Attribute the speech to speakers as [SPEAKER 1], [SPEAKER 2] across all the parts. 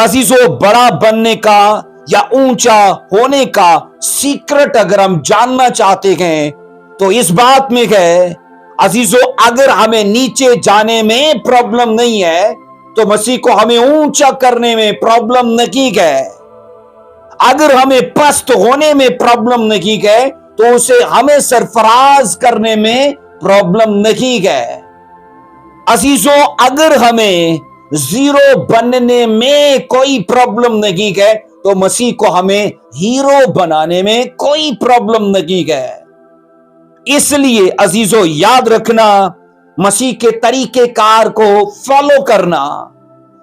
[SPEAKER 1] अजीजों, बड़ा बनने का या ऊंचा होने का सीक्रेट अगर हम जानना चाहते हैं तो इस बात में है अजीजों, अगर हमें नीचे जाने में प्रॉब्लम नहीं है तो मसीह को हमें ऊंचा करने में प्रॉब्लम नहीं है। अगर हमें पस्त होने में प्रॉब्लम नहीं है तो उसे हमें सरफराज करने में प्रॉब्लम नहीं है। अजीजों, अगर हमें जीरो बनने में कोई प्रॉब्लम नहीं है तो मसीह को हमें हीरो बनाने में कोई प्रॉब्लम नहीं है। इसलिए अजीजों, याद रखना, मसीह के तरीकेकार को फॉलो करना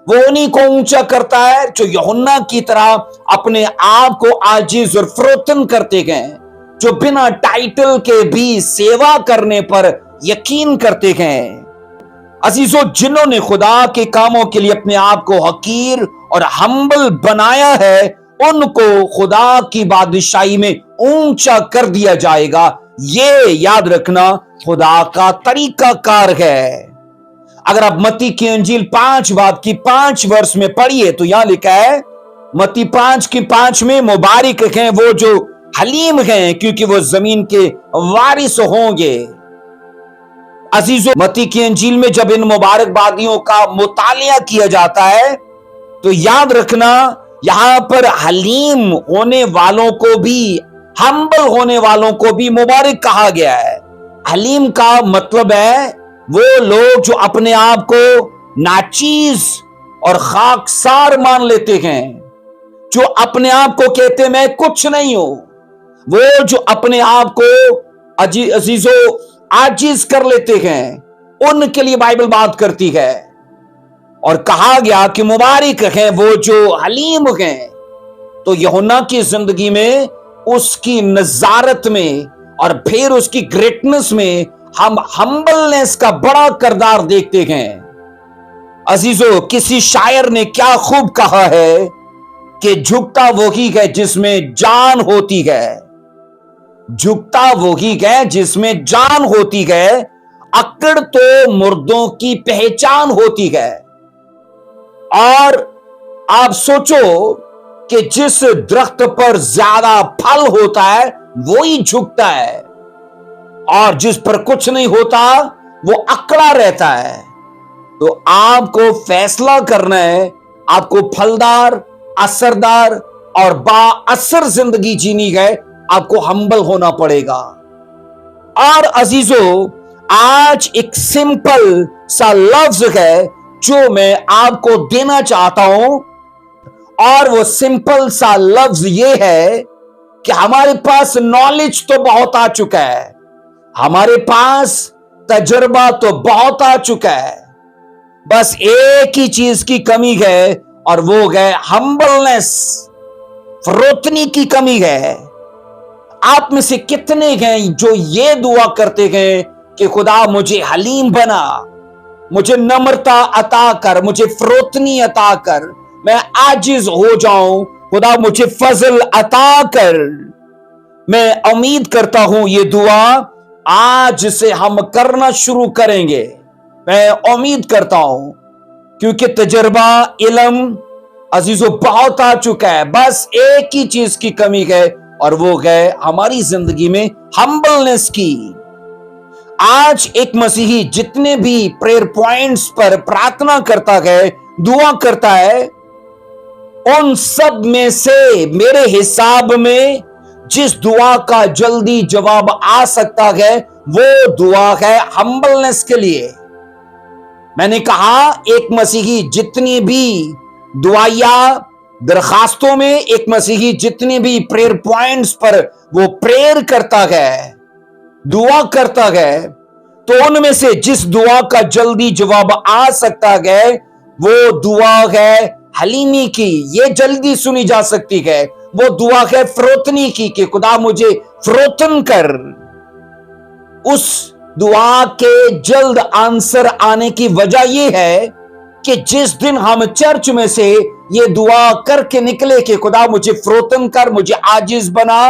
[SPEAKER 1] वो उन्हीं को ऊंचा करता है जो यूहन्ना की तरह अपने आप को आजिज और फरोतन करते गए, जो बिना टाइटल के भी सेवा करने पर यकीन करते गए। अजीजों, जिन्होंने खुदा के कामों के लिए अपने आप को हकीर और हम्बल बनाया है उनको खुदा की बादशाही में ऊंचा कर दिया जाएगा। ये याद रखना खुदा का तरीकाकार है। अगर आप मत्ती की इंजील 5 बाब की 5 वर्ष में पढ़िए तो यहां लिखा है, मत्ती 5 की 5 में, मुबारक हैं वो जो हलीम हैं क्योंकि वो जमीन के वारिस होंगे। अजीजों, मत्ती की इंजील में जब इन मुबारकबादियों का मुतालिया किया जाता है तो याद रखना यहां पर हलीम होने वालों को भी, हम्बल होने वालों को भी मुबारक कहा गया है। हलीम का मतलब है वो लोग जो अपने आप को नाचीज और खाकसार मान लेते हैं, जो अपने आप को कहते मैं कुछ नहीं हूं, वो जो अपने आप को अजीजों आजिज कर लेते हैं, उनके लिए बाइबल बात करती है। और कहा गया कि मुबारक हैं वो जो हलीम हैं। तो यूहन्ना की जिंदगी में उसकी नजारत में और फिर उसकी ग्रेटनेस में हम हम्बलनेस का बड़ा किरदार देखते हैं। अजीजों, किसी शायर ने क्या खूब कहा है कि झुकता वही है जिसमें जान होती है, झुकता वही है जिसमें जान होती है, अकड़ तो मुर्दों की पहचान होती है। और आप सोचो कि जिस दरख्त पर ज्यादा फल होता है वो ही झुकता है और जिस पर कुछ नहीं होता वो अकड़ा रहता है। तो आपको फैसला करना है, आपको फलदार, असरदार और बाअसर जिंदगी जीनी है, आपको हम्बल होना पड़ेगा। और अजीजों, आज एक सिंपल सा लफ्ज है जो मैं आपको देना चाहता हूं और वो सिंपल सा लफ्ज ये है कि हमारे पास नॉलेज तो बहुत आ चुका है, हमारे पास तजर्बा तो बहुत आ चुका है, बस एक ही चीज की कमी है और वो है हम्बलनेस, फरोतनी की कमी है। आप में से कितने हैं जो ये दुआ करते हैं कि खुदा मुझे हलीम बना, मुझे नम्रता अता कर, मुझे फरोतनी अता कर, मैं आजिज हो जाऊं, खुदा मुझे फजल अता कर। मैं उम्मीद करता हूं ये दुआ आज से हम करना शुरू करेंगे, मैं उम्मीद करता हूं, क्योंकि तजर्बा, इल्म अजीजों बहुत आ चुका है, बस एक ही चीज की कमी है और वो है हमारी जिंदगी में हम्बलनेस की। आज एक मसीही जितने भी प्रेयर पॉइंट्स पर प्रार्थना करता है, दुआ करता है, उन सब में से मेरे हिसाब में जिस दुआ का जल्दी जवाब आ सकता है वो दुआ है हम्बलनेस के लिए। मैंने कहा एक मसीही जितनी भी दुआया दरखास्तों में, एक मसीही जितने भी प्रेयर पॉइंट्स पर वो प्रेयर करता है, दुआ करता है, तो उनमें से जिस दुआ का जल्दी जवाब आ सकता है वो दुआ है हलीमी की, ये जल्दी सुनी जा सकती है। वो दुआ है फरोतनी की कि खुदा मुझे फरोतन कर। उस दुआ के जल्द आंसर आने की वजह यह है कि जिस दिन हम चर्च में से ये दुआ करके निकले कि खुदा मुझे फरोतन कर, मुझे आजिज बना,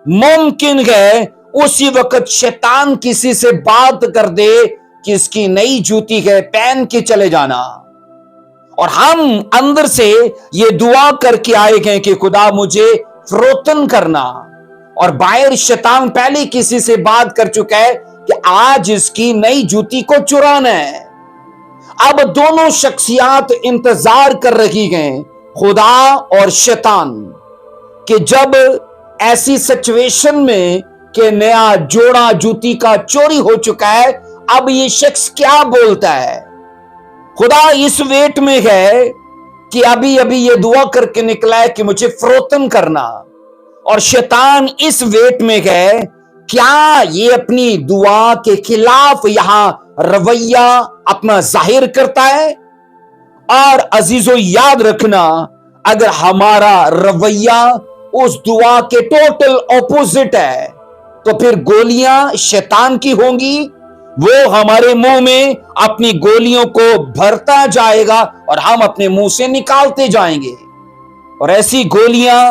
[SPEAKER 1] मुमकिन है उसी वक्त शैतान किसी से बात कर दे कि इसकी नई जूती है, पहन के चले जाना। اور ہم اندر سے یہ دعا کر کے آئے گئے کہ خدا مجھے فروتن کرنا، اور باہر شیطان پہلے کسی سے بات کر چکا ہے کہ آج اس کی نئی جوتی کو چرانا ہے۔ اب دونوں شخصیات انتظار کر رہی ہیں، خدا اور شیطان، کہ جب ایسی سچویشن میں کہ نیا جوڑا جوتی کا چوری ہو چکا ہے، اب یہ شخص کیا بولتا ہے۔ خدا اس ویٹ میں ہے کہ ابھی یہ دعا کر کے نکلا ہے کہ مجھے فروتن کرنا، اور شیطان اس ویٹ میں ہے کیا یہ اپنی دعا کے خلاف یہاں رویہ اپنا ظاہر کرتا ہے۔ اور عزیزو یاد رکھنا، اگر ہمارا رویہ اس دعا کے ٹوٹل اپوزٹ ہے تو پھر گولیاں شیطان کی ہوں گی، وہ ہمارے منہ میں اپنی گولیوں کو بھرتا جائے گا اور ہم اپنے منہ سے نکالتے جائیں گے، اور ایسی گولیاں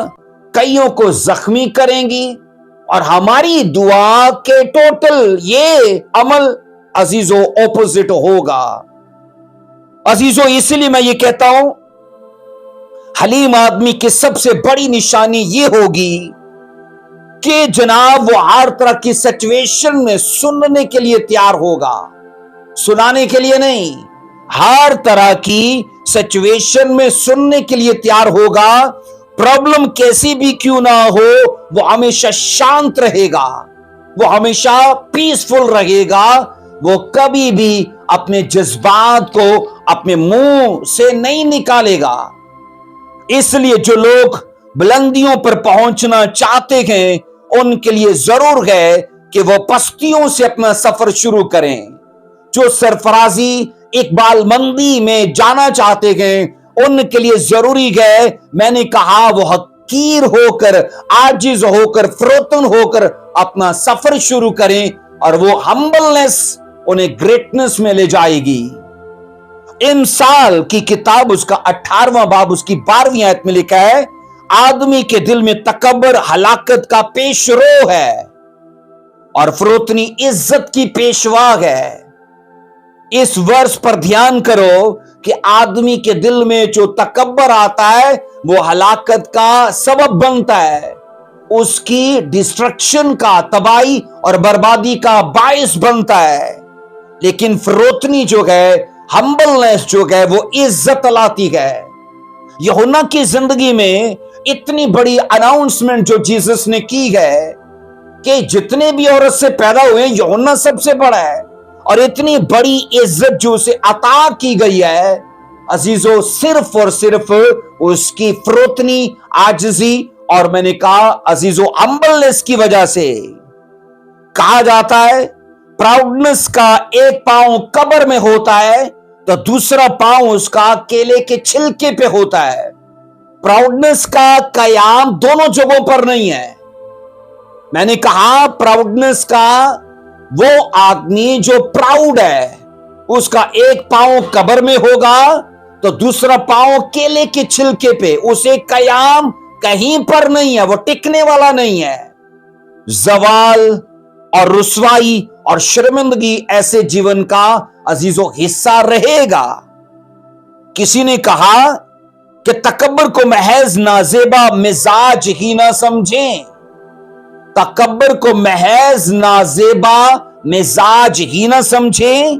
[SPEAKER 1] کئیوں کو زخمی کریں گی، اور ہماری دعا کے ٹوٹل یہ عمل عزیزو اپوزٹ ہوگا۔ عزیزو اس لیے میں یہ کہتا ہوں، حلیم آدمی کی سب سے بڑی نشانی یہ ہوگی کہ جناب وہ ہر طرح کی سچویشن میں سننے کے لیے تیار ہوگا، سنانے کے لیے نہیں، ہر طرح کی سچویشن میں سننے کے لیے تیار ہوگا۔ پرابلم کیسی بھی کیوں نہ ہو، وہ ہمیشہ شانت رہے گا، وہ ہمیشہ پیسفل رہے گا، وہ کبھی بھی اپنے جذبات کو اپنے منہ سے نہیں نکالے گا۔ اس لیے جو لوگ بلندیوں پر پہنچنا چاہتے ہیں ان کے لیے ضرور ہے کہ وہ پستیوں سے اپنا سفر شروع کریں۔ جو سرفرازی اقبال مندی میں جانا چاہتے ہیں ان کے لیے ضروری ہے، میں نے کہا، وہ حقیر ہو کر، عاجز ہو کر، فروتن ہو کر اپنا سفر شروع کریں، اور وہ ہمبلنس انہیں گریٹنس میں لے جائے گی۔ امثال کی کتاب اس کا 18واں باب اس کی 12ویں آیت میں لکھا ہے، آدمی کے دل میں تکبر ہلاکت کا پیش رو ہے، اور فروتنی عزت کی پیشوا ہے۔ اس ورس پر دھیان کرو کہ آدمی کے دل میں جو تکبر آتا ہے وہ ہلاکت کا سبب بنتا ہے، اس کی ڈسٹرکشن کا، تباہی اور بربادی کا باعث بنتا ہے۔ لیکن فروتنی جو ہے، ہمبلنس جو ہے، وہ عزت لاتی ہے۔ یوحنا کی زندگی میں اتنی بڑی اناؤنسمنٹ جو جیسس نے کی ہے کہ جتنے بھی عورت سے پیدا ہوئے ہیں یوحنا سب سے بڑا ہے، اور اتنی بڑی عزت جو اسے عطا کی گئی ہے عزیزو، صرف اور صرف اس کی فروتنی، عاجزی، اور میں نے کہا عزیزو ہمبلنس کی وجہ سے۔ کہا جاتا ہے پراؤڈنس کا ایک پاؤں قبر میں ہوتا ہے تو دوسرا پاؤں اس کا کیلے کے چھلکے پہ ہوتا ہے۔ پراؤڈنس کا قیام دونوں جگہوں پر نہیں ہے۔ میں نے کہا پراؤڈنس کا وہ آدمی جو پراؤڈ ہے اس کا ایک پاؤں قبر میں ہوگا تو دوسرا پاؤں کیلے کے چھلکے پہ، اسے قیام کہیں پر نہیں ہے، وہ ٹکنے والا نہیں ہے۔ زوال اور رسوائی اور شرمندگی ایسے جیون کا عزیزو حصہ رہے گا۔ کسی نے کہا کہ تکبر کو محض نازیبا مزاج ہی نہ سمجھیں، تکبر کو محض نازیبا مزاج ہی نہ سمجھیں،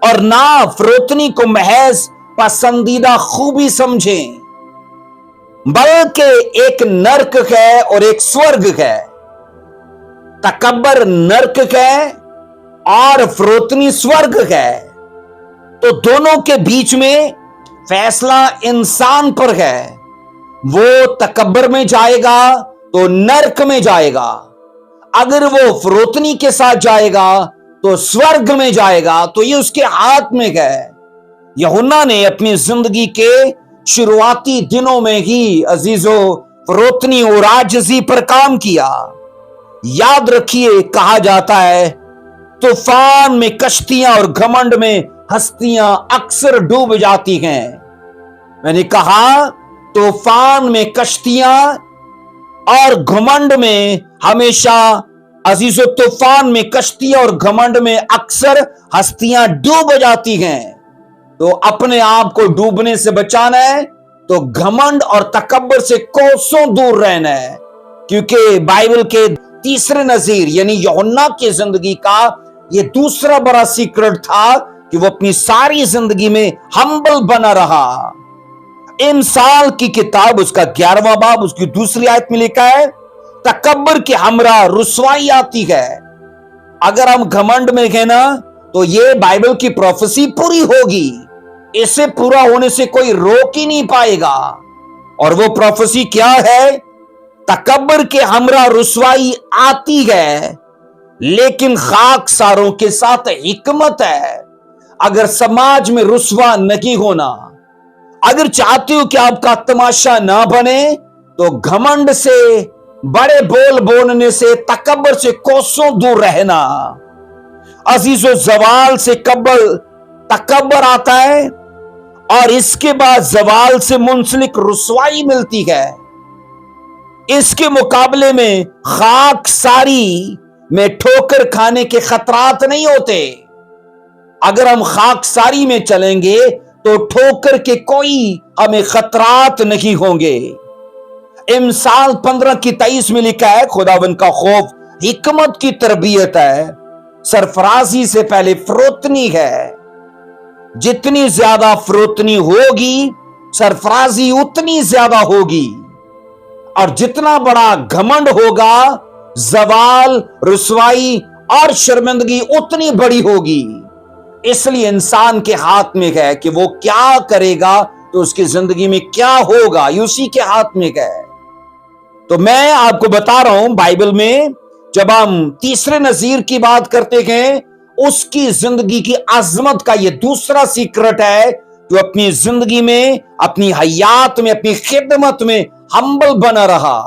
[SPEAKER 1] اور نہ فروتنی کو محض پسندیدہ خوبی سمجھیں، بلکہ ایک نرک ہے اور ایک سورگ ہے۔ تکبر نرک ہے اور فروتنی سورگ ہے، تو دونوں کے بیچ میں فیصلہ انسان پر ہے۔ وہ تکبر میں جائے گا تو نرک میں جائے گا، اگر وہ فروتنی کے ساتھ جائے گا تو سورگ میں جائے گا، تو یہ اس کے ہاتھ میں ہے۔ یوحنا نے اپنی زندگی کے شروعاتی دنوں میں ہی عزیزو فروتنی اور عاجزی پر کام کیا۔ یاد رکھیے، کہا جاتا ہے طوفان میں کشتیاں اور گھمنڈ میں ہستیاں اکثر ڈوب جاتی ہیں۔ میں نے کہا طوفان میں کشتیاں اور گھمنڈ میں ہمیشہ عزیزو، طوفان میں کشتیاں اور گھمنڈ میں اکثر ہستیاں ڈوب جاتی ہیں، तो अपने आप को डूबने से बचाना है तो घमंड और तकब्बर से कोसों दूर रहना है, क्योंकि बाइबल के तीसरे नजीर यानी यूहन्ना की जिंदगी का ये दूसरा बड़ा सीक्रेट था कि वो अपनी सारी जिंदगी में हम्बल बना रहा। इमसाल की किताब उसका 11वां बाब उसकी दूसरी आयत में लिखा है, तकब्बर के हमरा रुसवाई आती है। अगर हम घमंड में हैं ना तो ये बाइबल की प्रोफेसी पूरी होगी, इसे पूरा होने से कोई रोक ही नहीं पाएगा। और वो प्रोफेसी क्या है? तकब्बर के हमरा रुसवाई आती है लेकिन खाकसारों के साथ हिकमत है। अगर समाज में रुसवा नहीं होना, अगर चाहते हो कि आपका तमाशा ना बने, तो घमंड से, बड़े बोल बोलने से, तकब्बर से कोसों दूर रहना। अजीजो, जवाल से कब्ल तकब्बर आता है और इसके बाद जवाल से मुंसलिक रुसवाई मिलती है। इसके मुकाबले में खाकसारी में ठोकर खाने के खतरात नहीं होते। अगर हम खाकसारी में चलेंगे तो ठोकर के कोई हमें खतरात नहीं होंगे। इमसाल 15:23 में लिखा है, खुदावन का खौफ हिकमत की तरबियत है, सरफराजी से पहले फरोतनी है। जितनी ज्यादा फरोतनी होगी सरफराजी उतनी ज्यादा होगी, और जितना बड़ा घमंड होगा जवाल, रुसवाई और शर्मिंदगी उतनी बड़ी होगी। इसलिए इंसान के हाथ में है कि वो क्या करेगा, तो उसकी जिंदगी में क्या होगा, ये उसी के हाथ में है। तो मैं आपको बता रहा हूं, बाइबल में जब हम तीसरे नजीर की बात करते हैं, उसकी जिंदगी की अजमत का ये दूसरा सीक्रेट है, जो अपनी जिंदगी में, अपनी हयात में, अपनी खिदमत में हम्बल बना रहा।